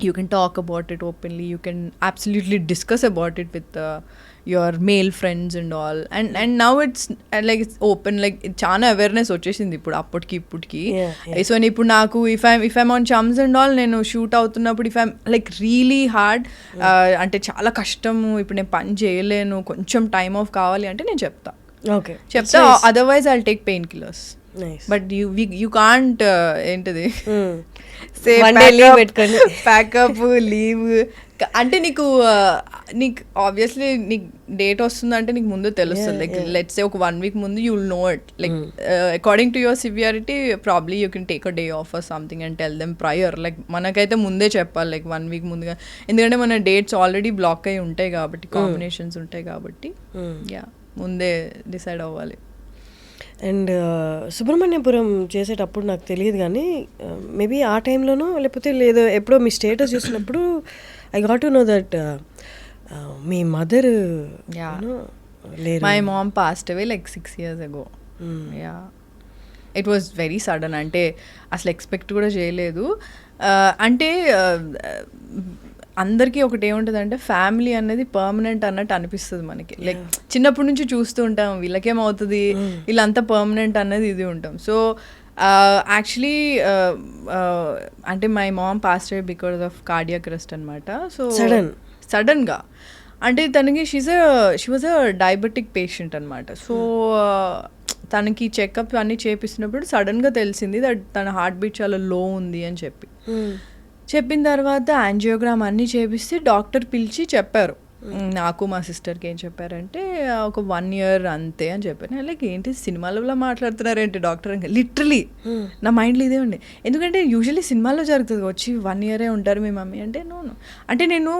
You can talk about it openly. You can absolutely discuss about it with your male friends and all. And now it's like it's open. Like చాలా awareness వచ్చేసింది ఇప్పుడు అప్పటికి ఇప్పటికి. So ఇప్పుడు నాకు if I'm on chums and all, నేను shoot అవుతున్నప్పుడు if I'm like really hard, అంటే చాలా కష్టము, ఇప్పుడు నేను పని చేయలేను, కొంచెం టైమ్ ఆఫ్ కావాలి అంటే నేను చెప్తా. Otherwise I'll take pain killers. But you can't ఏంటిది ప్యాకప్ లీవ్ అంటే నీకు ఆబ్వియస్లీ నీకు డేట్ వస్తుందంటే నీకు ముందు తెలుస్తుంది. లైక్ లెట్స్ సే ఒక 1 week ముందు you will know it. Like according to your severity probably you can take a day of or something and tell them prior. Like మనకైతే ముందే చెప్పాలి, లైక్ 1 week ముందుగా, ఎందుకంటే మన డేట్స్ ఆల్రెడీ బ్లాక్ అయి ఉంటాయి కాబట్టి, కాంబినేషన్స్ ఉంటాయి కాబట్టి యా ముందే డిసైడ్ అవ్వాలి. అండ్ సుబ్రహ్మణ్యపురం చేసేటప్పుడు నాకు తెలియదు కానీ మేబీ ఆ టైంలోనో లేకపోతే లేదో ఎప్పుడో మీ స్టేటస్ చూసినప్పుడు I got to know that me mother my mom passed away like 6 years ago. Yeah it was very sudden. అంటే అసలు ఎక్స్పెక్ట్ కూడా చేయలేదు. అంటే అందరికీ ఒకటి ఏముంటుంది అంటే ఫ్యామిలీ అనేది పర్మనెంట్ అన్నట్టు అనిపిస్తుంది మనకి. లైక్ చిన్నప్పటి నుంచి చూస్తూ ఉంటాం వీళ్ళకేమవుతుంది, వీళ్ళంతా పర్మనెంట్ అన్నది ఇది ఉంటాం. సో యాక్చువల్లీ అంటే my mom passed away because of cardiac arrest అనమాట. సో సడన్గా అంటే తనకి she was a diabetic patient అనమాట. సో తనకి చెకప్ అన్నీ చేపిస్తున్నప్పుడు సడన్గా తెలిసింది దట్ తన హార్ట్ బీట్ చాలా లో ఉంది అని చెప్పిన తర్వాత యాంజియోగ్రామ్ అన్నీ చేపిస్తే డాక్టర్ పిలిచి చెప్పారు, నాకు మా సిస్టర్కి ఏం చెప్పారంటే ఒక 1 year అంతే అని చెప్పారు. లైక్ ఏంటి సినిమాలలో మాట్లాడుతున్నారేంటి డాక్టర్ అని లిటరలీ నా మైండ్లో ఇదే ఉండే. ఎందుకంటే యూజువల్లీ సినిమాల్లో జరుగుతుంది, వచ్చి 1 year ఉంటారు మీ మమ్మీ అంటే. నో అంటే నేను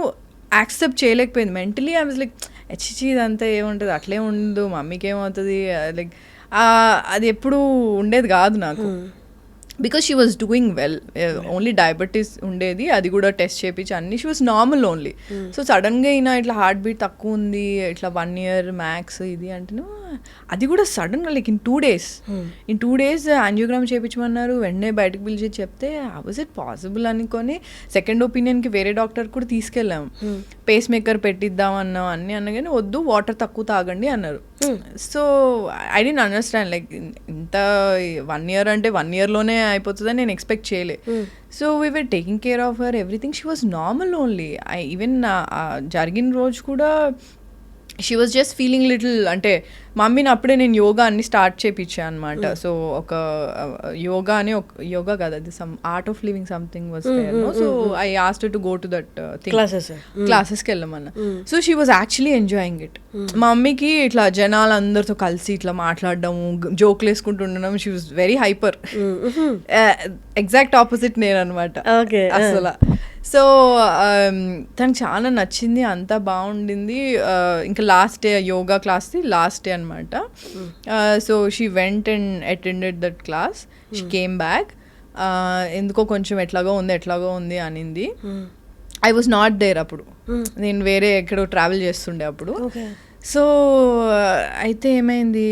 యాక్సెప్ట్ చేయలేకపోయింది మెంటలీ. ఐ వాజ్ లైక్ హెచ్చి ఇదంతా ఏముంటుంది, అట్లే ఉండదు, మమ్మీకి ఏమవుతుంది, లైక్ అది ఎప్పుడు ఉండేది కాదు నాకు. Because she was doing well, only diabetes ఉండేది, అది కూడా టెస్ట్ చేయించి అన్ని she was normal only. So సడన్గా అయినా ఇట్లా హార్ట్ బీట్ తక్కువ ఉంది, ఇట్లా 1 year మ్యాక్స్ ఇది అంటే, అది కూడా సడన్గా లైక్ ఇన్ 2 days యాంజియోగ్రామ్ చేయించమన్నారు. వెంటనే బయటకు పిలిచి చెప్తే వాజ్ ఇట్ పాసిబుల్ అనుకొని సెకండ్ ఒపీనియన్కి వేరే డాక్టర్ కూడా తీసుకెళ్ళాము. పేస్ మేకర్ పెట్టిద్దాం అన్నాం, అన్నీ అన్నా కానీ వద్దు, వాటర్ తక్కువ తాగండి అన్నారు. So I don't understand, like ఇంత 1 year అంటే 1 yearలోనే అయిపోతుందని నేను ఎక్స్పెక్ట్ చేయలే. So we were taking care of her, everything. She was normal only. Even జరిగిన రోజు కూడా she was just feeling little, అంటే మమ్మీని అప్పుడే నేను యోగా అన్ని స్టార్ట్ చేయించాను అనమాట. సో ఒక యోగా అని, యోగా కాదు అది, some art of living something was there. So I asked to go to that thing, క్లాసెస్కి వెళ్ళమన్నా. So she was actually enjoying it. మా మమ్మీకి ఇట్లా జనాలందరితో కలిసి ఇట్లా మాట్లాడడము, జోక్లు వేసుకుంటూ ఉండడం, she was very hyper. Exact opposite నేను అనమాట అసలు. సో తనకు చాలా నచ్చింది, అంతా బాగుండింది. ఇంకా లాస్ట్ డే యోగా క్లాస్ది లాస్ట్ డే అనమాట. So she went and attended that class. She came back, ఎందుకో కొంచెం ఎట్లాగో ఉంది అనింది. ఐ వాజ్ నాట్ దేర్ అప్పుడు, నేను వేరే ఎక్కడో ట్రావెల్ చేస్తుండే అప్పుడు. సో అయితే ఏమైంది,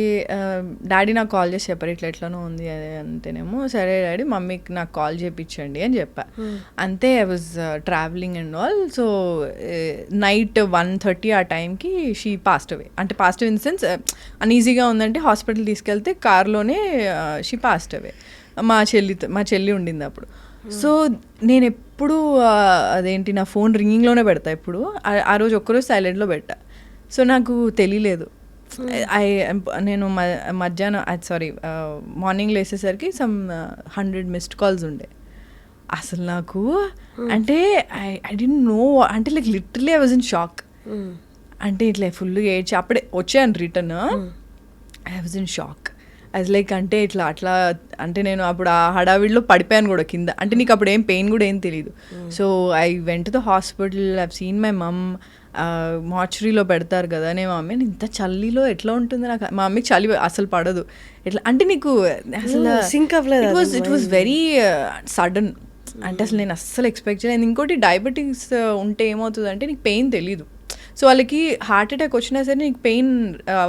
డాడీ నాకు కాల్ చేసి చెప్పారు ఇట్లా ఎట్లనో ఉంది అంటేనేమో, సరే డాడీ మమ్మీకి నాకు కాల్ చేయించండి అని చెప్పా. అంతే I was travelling and all. So night 1:30 ఆ టైంకి షీ పాస్డ్ అవే. అంటే పాస్డ్ అవే ఇన్ సెన్స్ అన్ఈజీగా ఉందంటే హాస్పిటల్ తీసుకెళ్తే కార్లోనే షీ పాస్డ్ అవే. మా చెల్లి ఉండింది అప్పుడు. సో నేను ఎప్పుడు అదేంటి నా ఫోన్ రింగింగ్లోనే పెడతా ఎప్పుడు. ఆ రోజు ఒక్కరోజు సైలెంట్లో పెట్టా. సో నాకు తెలియలేదు. నేను మధ్యాహ్నం మార్నింగ్ లేసేసరికి సమ్ 100 missed calls ఉండే. అసలు నాకు అంటే ఐ డోంట్ నో, అంటే like literally I was in shock. అంటే ఇట్లా ఫుల్గా ఏడ్చి అప్పుడే వచ్చాను return. I was in shock. అది లైక్ అంటే అట్లా అంటే నేను అప్పుడు ఆ హడావిడిలో పడిపోయాను కూడా కింద. అంటే నీకు అప్పుడు ఏం పెయిన్ కూడా ఏం తెలియదు. So I went to the hospital. I seen my mom. మార్చురీలో పెడతారు కదా, నేను మమ్మీ ఇంత చలిలో ఎట్లా ఉంటుంది, నాకు మా మమ్మీకి చలి అసలు పడదు. ఎట్లా అంటే నీకు అసలు ఇట్ వాజ్ వెరీ సడన్. అంటే అసలు నేను అస్సలు ఎక్స్పెక్ట్ చేయలేదు. ఇంకోటి డయాబెటిక్స్ ఉంటే ఏమవుతుంది అంటే నీకు పెయిన్ తెలీదు. సో వాళ్ళకి హార్ట్ అటాక్ వచ్చినా సరే నీకు పెయిన్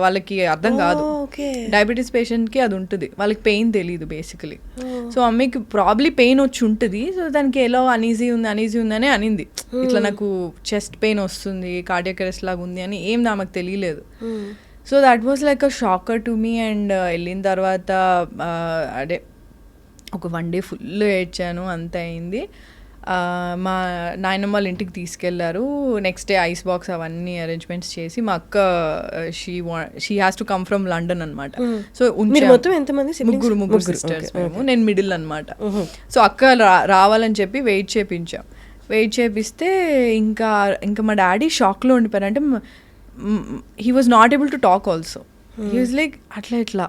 వాళ్ళకి అర్థం కాదు. ఓకే. డయాబెటీస్ పేషెంట్కి అది ఉంటుంది, వాళ్ళకి పెయిన్ తెలియదు బేసికలీ. సో అమ్మకి ప్రాబ్లీ పెయిన్ వచ్చి ఉంటుంది. సో దానికి ఎలా అనీజీ ఉందని అనింది, ఇట్లా నాకు చెస్ట్ పెయిన్ వస్తుంది, కార్డియాక్ అరెస్ట్ లాగా ఉంది అని ఏం నాకు తెలియలేదు. So that was like a shocker to me. And వెళ్ళిన తర్వాత అదే ఒక 1 day ఫుల్ ఏడ్చాను, అంత అయింది. మా నాయనమ్మ వాళ్ళ ఇంటికి తీసుకెళ్లారు. నెక్స్ట్ డే ఐస్ బాక్స్ అవన్నీ అరేంజ్మెంట్స్ చేసి, మా అక్క she has to come from London అనమాట. సో మొత్తం ఎంతమంది? ముగ్గురు సిస్టర్స్ మేము, నేను మిడిల్ అనమాట. సో అక్క రావాలని చెప్పి వెయిట్ చేపిస్తే ఇంకా మా డాడీ షాక్లో ఉండిపోయారు. అంటే he was not able to talk also. He was like అట్లా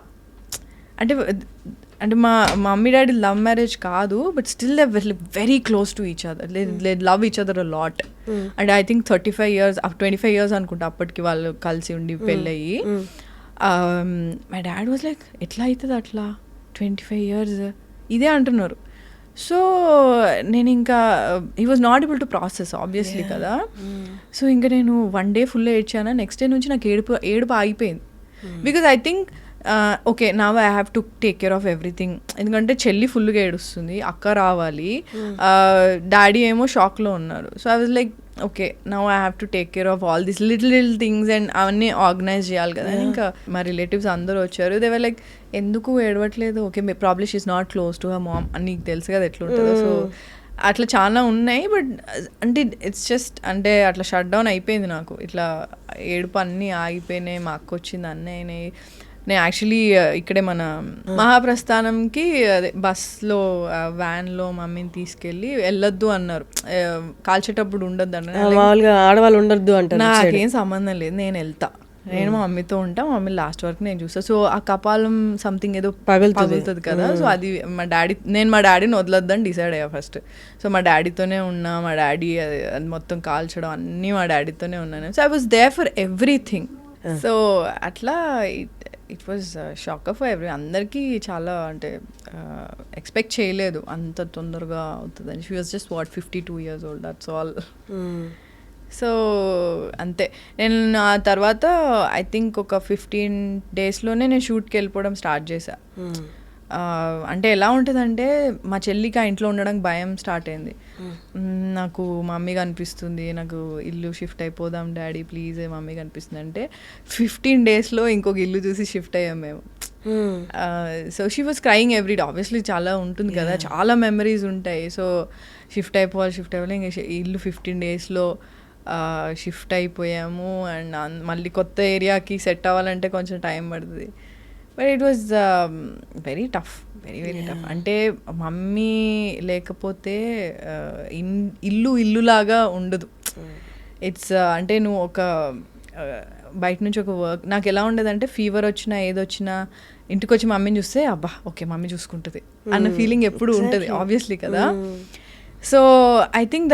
అంటే మా మమ్మీ డాడీ లవ్ మ్యారేజ్ కాదు, but still they very close to each other, they love each other a lot. And I think 35 years 25 years అనుకుంటా అప్పటికి వాళ్ళు కలిసి ఉండి పెళ్ళయ్యి. My dad was like ఎట్లా అవుతుంది అట్లా 25 years ఇదే అంటున్నారు. సో నేను ఇంకా he was not able to process obviously కదా. సో ఇంకా నేను 1 day ఫుల్ ఏడ్చాను. నెక్స్ట్ డే నుంచి నాకు ఏడుపు ఆగిపోయింది. Because I think okay now I have to take care of everything. ఎందుకంటే చెల్లి ఫుల్గా ఏడుస్తుంది, అక్క రావాలి, డాడీ ఏమో షాక్లో ఉన్నారు. So I was like okay now I have to take care of all this little things and అవన్నీ ఆర్గనైజ్ చేయాలి కదా. ఇంకా మా రిలేటివ్స్ అందరూ వచ్చారు. దే వర్ లైక్ ఎందుకు ఏడవట్లేదు, okay probably she is not close to her mom అని నీకు తెలుసు కదా ఎట్లా ఉంటుందో. సో అట్లా చాలా ఉన్నాయి. బట్ అంటే ఇట్స్ జస్ట్ అంటే అట్లా షట్ డౌన్ అయిపోయింది నాకు. ఇట్లా ఏడుపు అన్నీ ఆగిపోయినాయి, మా అక్క వచ్చింది అన్నీ అయినాయి. నేను యాక్చువల్లీ ఇక్కడే మన మహాప్రస్థానంకి అదే బస్లో వ్యాన్లో మమ్మీని తీసుకెళ్ళి వెళ్ళొద్దు అన్నారు, కాల్చేటప్పుడు ఉండొద్దు అన్నారు. మామూలుగా ఆడవాళ్ళు ఉండొద్దు అంటారు. నాకేం సంబంధం లేదు, నేను వెళ్తా, నేను మా మమ్మీతో ఉంటా, మా మమ్మీ లాస్ట్ వరకు నేను చూస్తాను. సో ఆ కపాలం సంథింగ్ ఏదో పగులుతుంది కదా. సో అది నేను మా డాడీని వదలొద్దని డిసైడ్ అయ్యా ఫస్ట్. సో మా డాడీతోనే ఉన్నా, మా డాడీ అది మొత్తం కాల్చడం అన్నీ మా డాడీతోనే ఉన్నాను. So I was there for everything. So అట్లా ఇట్ వాజ్ షాకర్ ఫర్ అందరికీ. చాలా అంటే ఎక్స్పెక్ట్ చేయలేదు అంత తొందరగా అవుతుందని. She was just 52 years old, that's all. So అంతే. నేను ఆ తర్వాత ఐ థింక్ ఒక 15 daysలోనే నేను షూట్కి వెళ్ళిపోవడం స్టార్ట్ చేశా. అంటే ఎలా ఉంటుందంటే మా చెల్లికి ఆ ఇంట్లో ఉండడానికి భయం స్టార్ట్ అయింది. నాకు మమ్మీగా అనిపిస్తుంది, నాకు ఇల్లు షిఫ్ట్ అయిపోదాం డాడీ ప్లీజ్ మమ్మీగా అనిపిస్తుంది అంటే 15 daysలో ఇంకొక ఇల్లు చూసి షిఫ్ట్ అయ్యాం మేము. So she was crying every day. Obviously చాలా ఉంటుంది కదా, చాలా మెమరీస్ ఉంటాయి. సో షిఫ్ట్ అయిపోవాలి ఇంకా ఇల్లు 15 daysలో షిఫ్ట్ అయిపోయాము. అండ్ మళ్ళీ కొత్త ఏరియాకి సెట్ అవ్వాలంటే కొంచెం టైం పడుతుంది. But it was very tough, very tough. అంటే మమ్మీ లేకపోతే ఇల్లులాగా ఉండదు. ఇట్స్ అంటే నువ్వు ఒక బయట నుంచి ఒక వర్క్, నాకు ఎలా ఉండదంటే ఫీవర్ వచ్చినా ఏదొచ్చినా ఇంటికి వచ్చి మమ్మీని చూస్తే అబ్బా ఓకే మమ్మీ చూసుకుంటుంది అన్న ఫీలింగ్ ఎప్పుడు ఉంటుంది ఆబ్వియస్లీ కదా. So I think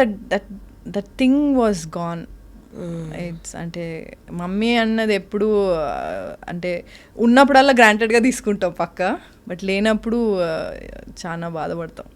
that thing was gone. It's అంటే మమ్మీ అన్నది ఎప్పుడు అంటే ఉన్నప్పుడల్లా గ్రాంటెడ్గా తీసుకుంటాం పక్క, బట్ లేనప్పుడు చాలా బాధపడతాం.